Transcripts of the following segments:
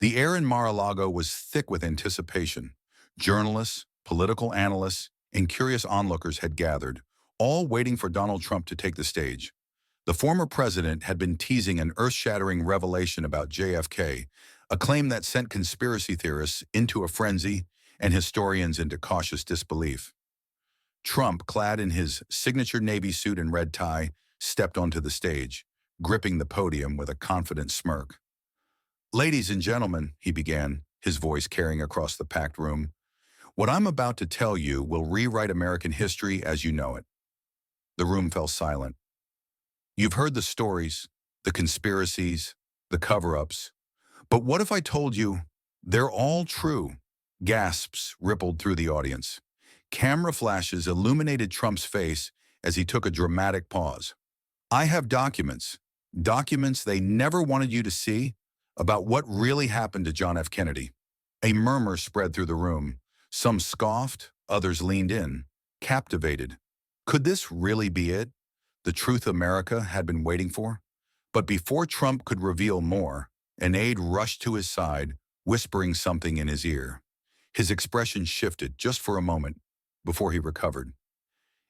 The air in Mar-a-Lago was thick with anticipation. Journalists, political analysts, and curious onlookers had gathered, all waiting for Donald Trump to take the stage. The former president had been teasing an earth-shattering revelation about JFK, a claim that sent conspiracy theorists into a frenzy and historians into cautious disbelief. Trump, clad in his signature Navy suit and red tie, stepped onto the stage, gripping the podium with a confident smirk. "Ladies and gentlemen," he began, his voice carrying across the packed room, "what I'm about to tell you will rewrite American history as you know it." The room fell silent. "You've heard the stories, the conspiracies, the cover-ups. But what if I told you they're all true?" Gasps rippled through the audience. Camera flashes illuminated Trump's face as he took a dramatic pause. "I have documents they never wanted you to see, about what really happened to John F. Kennedy." A murmur spread through the room. Some scoffed, others leaned in, captivated. Could this really be it? The truth America had been waiting for? But before Trump could reveal more, an aide rushed to his side, whispering something in his ear. His expression shifted just for a moment before he recovered.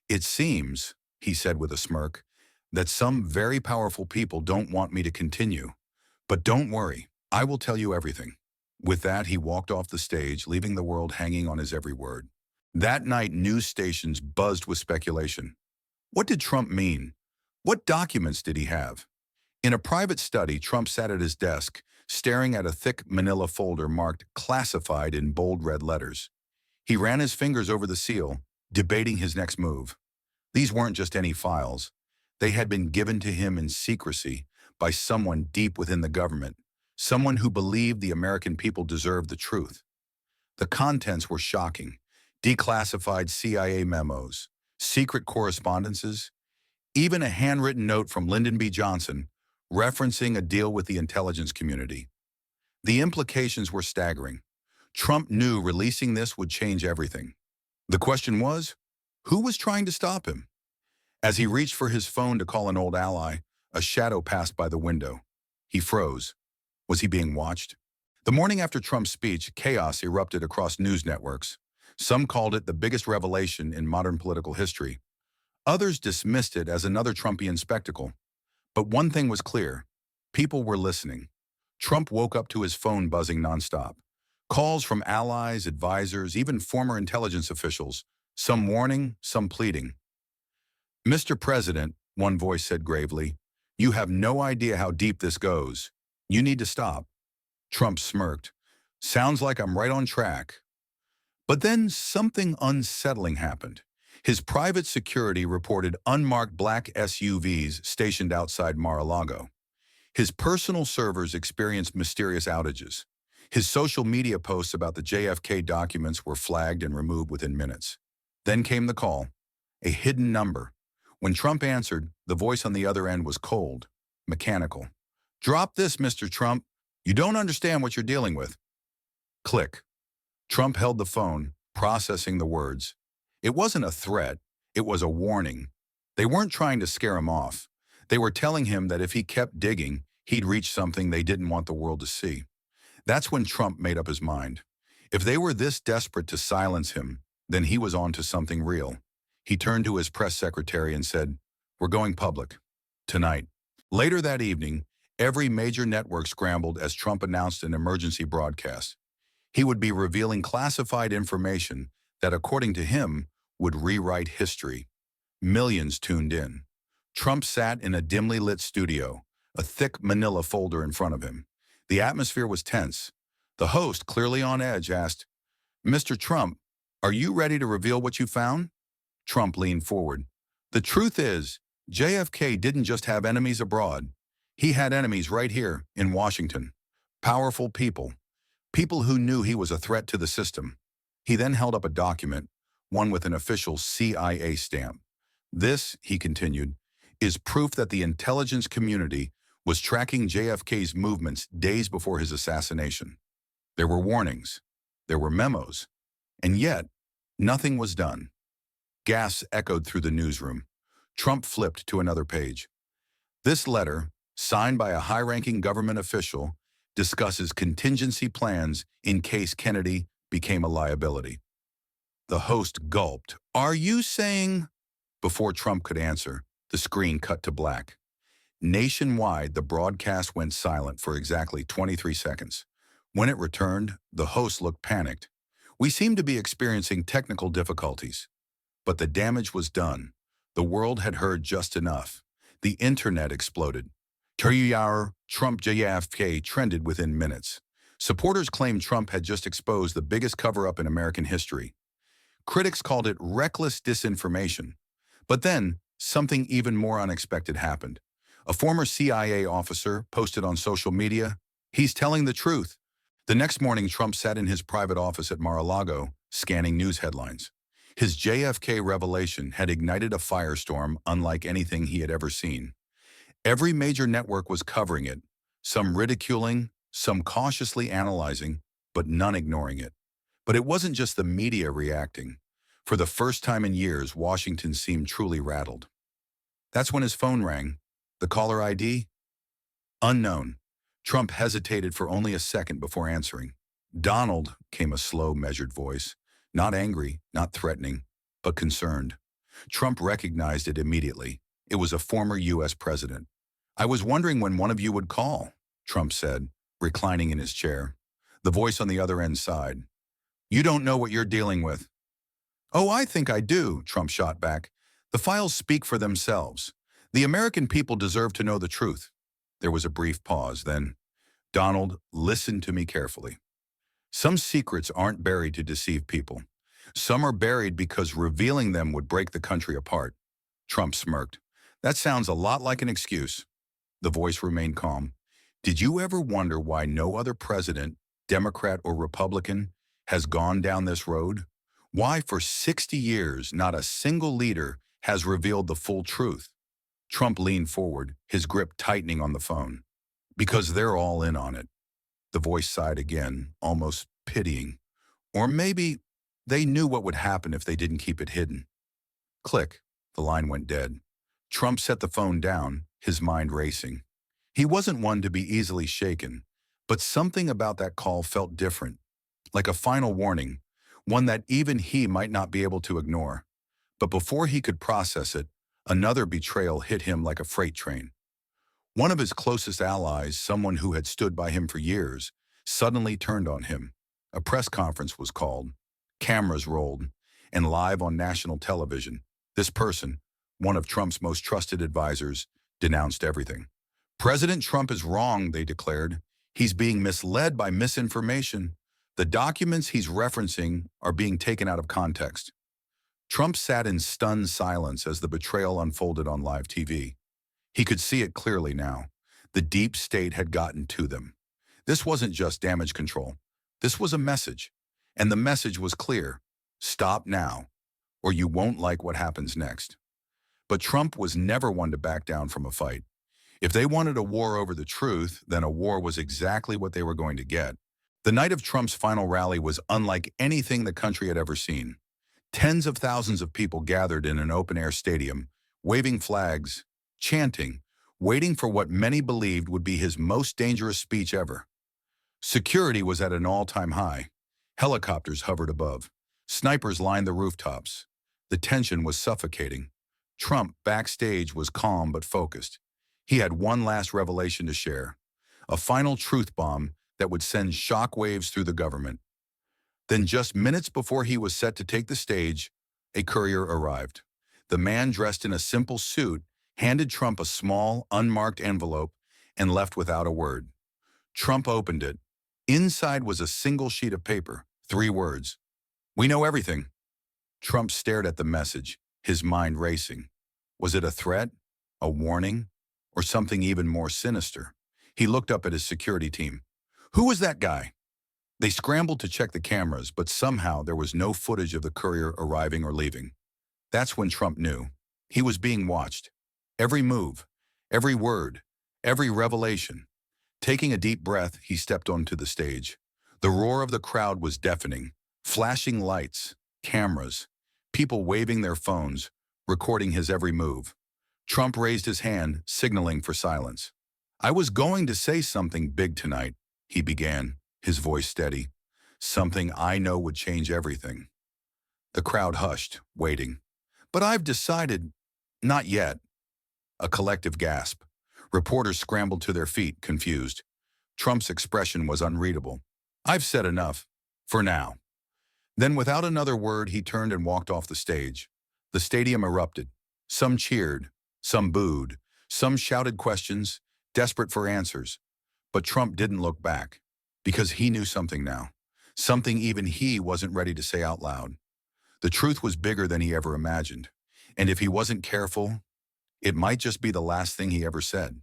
"It seems," he said with a smirk, "that some very powerful people don't want me to continue. But don't worry, I will tell you everything." With that, he walked off the stage, leaving the world hanging on his every word. That night, news stations buzzed with speculation. What did Trump mean? What documents did he have? In a private study, Trump sat at his desk, staring at a thick manila folder marked "classified" in bold red letters. He ran his fingers over the seal, debating his next move. These weren't just any files. They had been given to him in secrecy by someone deep within the government, someone who believed the American people deserved the truth. The contents were shocking. Declassified CIA memos, secret correspondences, even a handwritten note from Lyndon B. Johnson referencing a deal with the intelligence community. The implications were staggering. Trump knew releasing this would change everything. The question was, who was trying to stop him? As he reached for his phone to call an old ally, a shadow passed by the window. He froze. Was he being watched? The morning after Trump's speech, chaos erupted across news networks. Some called it the biggest revelation in modern political history. Others dismissed it as another Trumpian spectacle. But one thing was clear. People were listening. Trump woke up to his phone buzzing nonstop. Calls from allies, advisors, even former intelligence officials, some warning, some pleading. "Mr. President," one voice said gravely, "you have no idea how deep this goes. You need to stop." Trump smirked. "Sounds like I'm right on track." But then something unsettling happened. His private security reported unmarked black SUVs stationed outside Mar-a-Lago. His personal servers experienced mysterious outages. His social media posts about the JFK documents were flagged and removed within minutes. Then came the call, a hidden number. When Trump answered, the voice on the other end was cold, mechanical. "Drop this, Mr. Trump. You don't understand what you're dealing with." Click. Trump held the phone, processing the words. It wasn't a threat, it was a warning. They weren't trying to scare him off. They were telling him that if he kept digging, he'd reach something they didn't want the world to see. That's when Trump made up his mind. If they were this desperate to silence him, then he was on to something real. He turned to his press secretary and said, "We're going public. Tonight." Later that evening, every major network scrambled as Trump announced an emergency broadcast. He would be revealing classified information that, according to him, would rewrite history. Millions tuned in. Trump sat in a dimly lit studio, a thick manila folder in front of him. The atmosphere was tense. The host, clearly on edge, asked, "Mr. Trump, are you ready to reveal what you found?" Trump leaned forward. "The truth is, JFK didn't just have enemies abroad. He had enemies right here in Washington. Powerful people. People who knew he was a threat to the system." He then held up a document, one with an official CIA stamp. "This," he continued, "is proof that the intelligence community was tracking JFK's movements days before his assassination. There were warnings. There were memos. And yet, nothing was done." Gasps echoed through the newsroom. Trump flipped to another page. This letter, signed by a high-ranking government official, discusses contingency plans in case Kennedy became a liability. The host gulped. Are you saying? Before Trump could answer, the screen cut to black. Nationwide, the broadcast went silent for exactly 23 seconds. When it returned, the host looked panicked. We seem to be experiencing technical difficulties. But the damage was done. The world had heard just enough. The internet exploded. Trump JFK trended within minutes. Supporters claimed Trump had just exposed the biggest cover-up in American history. Critics called it reckless disinformation. But then, something even more unexpected happened. A former CIA officer posted on social media, "He's telling the truth." The next morning, Trump sat in his private office at Mar-a-Lago, scanning news headlines. His JFK revelation had ignited a firestorm unlike anything he had ever seen. Every major network was covering it, some ridiculing, some cautiously analyzing, but none ignoring it. But it wasn't just the media reacting. For the first time in years, Washington seemed truly rattled. That's when his phone rang. The caller ID? Unknown. Trump hesitated for only a second before answering. "Donald," came a slow, measured voice. Not angry, not threatening, but concerned. Trump recognized it immediately. It was a former U.S. president. "I was wondering when one of you would call," Trump said, reclining in his chair. The voice on the other end sighed. "You don't know what you're dealing with." "Oh, I think I do," Trump shot back. "The files speak for themselves. The American people deserve to know the truth." There was a brief pause, then, "Donald, listen to me carefully. Some secrets aren't buried to deceive people. Some are buried because revealing them would break the country apart." Trump smirked. "That sounds a lot like an excuse." The voice remained calm. "Did you ever wonder why no other president, Democrat or Republican, has gone down this road? Why for 60 years not a single leader has revealed the full truth?" Trump leaned forward, his grip tightening on the phone. "Because they're all in on it." The voice sighed again, almost pitying. "Or maybe they knew what would happen if they didn't keep it hidden." Click. The line went dead. Trump set the phone down, his mind racing. He wasn't one to be easily shaken, but something about that call felt different, like a final warning, one that even he might not be able to ignore. But before he could process it, another betrayal hit him like a freight train. One of his closest allies, someone who had stood by him for years, suddenly turned on him. A press conference was called, cameras rolled, and live on national television, this person, one of Trump's most trusted advisors, denounced everything. "President Trump is wrong," they declared. "He's being misled by misinformation. The documents he's referencing are being taken out of context." Trump sat in stunned silence as the betrayal unfolded on live TV. He could see it clearly now. The deep state had gotten to them. This wasn't just damage control. This was a message. And the message was clear. Stop now, or you won't like what happens next. But Trump was never one to back down from a fight. If they wanted a war over the truth, then a war was exactly what they were going to get. The night of Trump's final rally was unlike anything the country had ever seen. Tens of thousands of people gathered in an open-air stadium, waving flags, chanting, waiting for what many believed would be his most dangerous speech ever. Security was at an all-time high. Helicopters hovered above. Snipers lined the rooftops. The tension was suffocating. Trump, backstage, was calm but focused. He had one last revelation to share, a final truth bomb that would send shockwaves through the government. Then just minutes before he was set to take the stage, a courier arrived. The man, dressed in a simple suit, handed Trump a small, unmarked envelope and left without a word. Trump opened it. Inside was a single sheet of paper, 3 words. "We know everything." Trump stared at the message, his mind racing. Was it a threat, a warning, or something even more sinister? He looked up at his security team. "Who was that guy?" They scrambled to check the cameras, but somehow there was no footage of the courier arriving or leaving. That's when Trump knew. He was being watched. Every move, every word, every revelation. Taking a deep breath, he stepped onto the stage. The roar of the crowd was deafening. Flashing lights, cameras, people waving their phones, recording his every move. Trump raised his hand, signaling for silence. "I was going to say something big tonight," he began, his voice steady. Something I know would change everything. The crowd hushed, waiting. But I've decided. Not yet. A collective gasp. Reporters scrambled to their feet, confused. Trump's expression was unreadable. I've said enough. For now. Then without another word, he turned and walked off the stage. The stadium erupted. Some cheered, some booed, some shouted questions, desperate for answers. But Trump didn't look back. Because he knew something now. Something even he wasn't ready to say out loud. The truth was bigger than he ever imagined. And if he wasn't careful, it might just be the last thing he ever said.